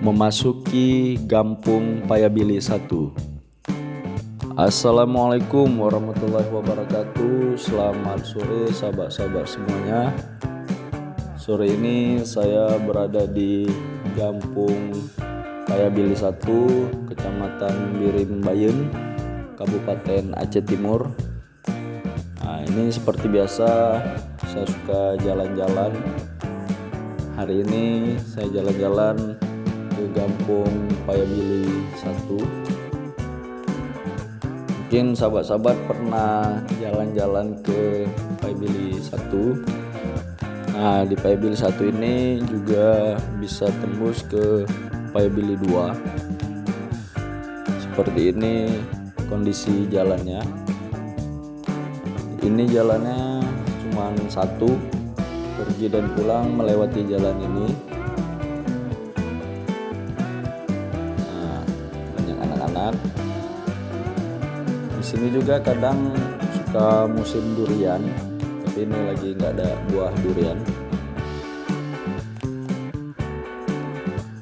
Memasuki Gampung Payabili 1. Assalamualaikum warahmatullahi wabarakatuh. Selamat sore sahabat-sahabat semuanya. Sore ini saya berada di Gampung Payabili 1, Kecamatan Birim Bayun, Kabupaten Aceh Timur. Nah, ini seperti biasa saya suka jalan-jalan. Hari ini saya jalan-jalan ke Gampung Payabili 1. Mungkin sahabat-sahabat pernah jalan-jalan ke Payabili 1. Nah, di Payabili 1 ini juga bisa tembus ke Payabili 2. Seperti ini kondisi jalannya. Ini jalannya cuma satu, pergi dan pulang melewati jalan ini. Di sini juga kadang suka musim durian, tapi ini lagi nggak ada buah durian.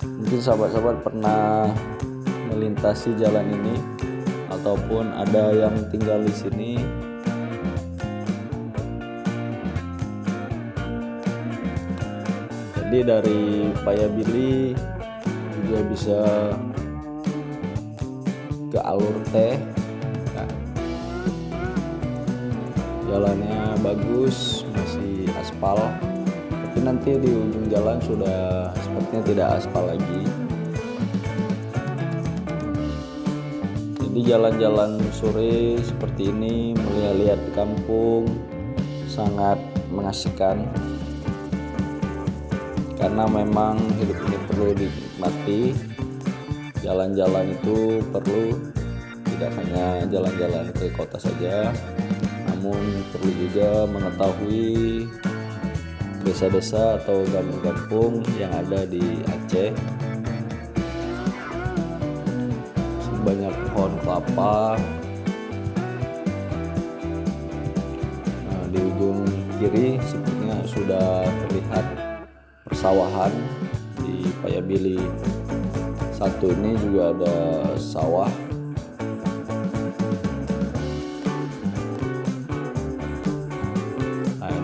Mungkin sahabat-sahabat pernah melintasi jalan ini ataupun ada yang tinggal di sini. Jadi dari Payabili juga bisa ke Alur Teh. Jalannya bagus, masih aspal, tapi nanti di ujung jalan sudah sepertinya tidak aspal lagi. Jadi jalan-jalan sore seperti ini melihat-lihat kampung sangat mengasihkan, karena memang hidup ini perlu dinikmati. Jalan-jalan itu perlu, tidak hanya jalan-jalan ke kota saja, namun perlu juga mengetahui desa-desa atau kampung-kampung yang ada di Aceh. Banyak pohon kelapa. Nah, di ujung kiri sepertinya sudah terlihat persawahan. Di Payabili 1 ini juga ada sawah.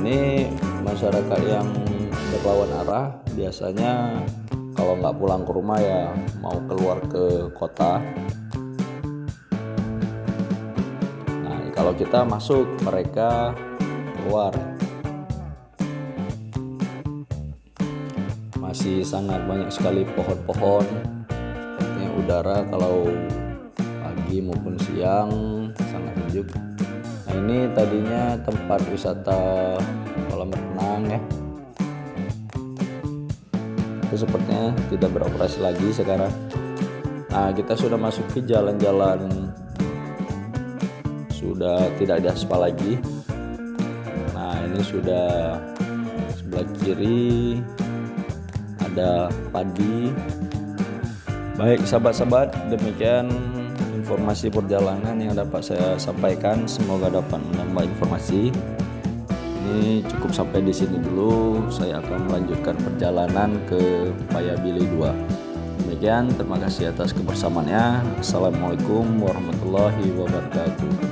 Ini masyarakat yang berlawan arah biasanya kalau nggak pulang ke rumah ya mau keluar ke kota. Nah, kalau kita masuk, mereka keluar. Masih sangat banyak sekali pohon-pohon. Sepertinya udara kalau pagi maupun siang sangat sejuk. Nah, ini tadinya tempat wisata kolam renang ya, itu sepertinya tidak beroperasi lagi sekarang. Nah, kita sudah masuki jalan-jalan, sudah tidak ada aspal lagi. Nah, ini sudah sebelah kiri ada padi. Baik sahabat-sahabat, demikian informasi perjalanan yang dapat saya sampaikan. Semoga dapat menambah informasi. Ini cukup sampai di sini dulu. Saya akan melanjutkan perjalanan ke Payabili 2. Demikian, terima kasih atas kebersamaannya. Assalamualaikum warahmatullahi wabarakatuh.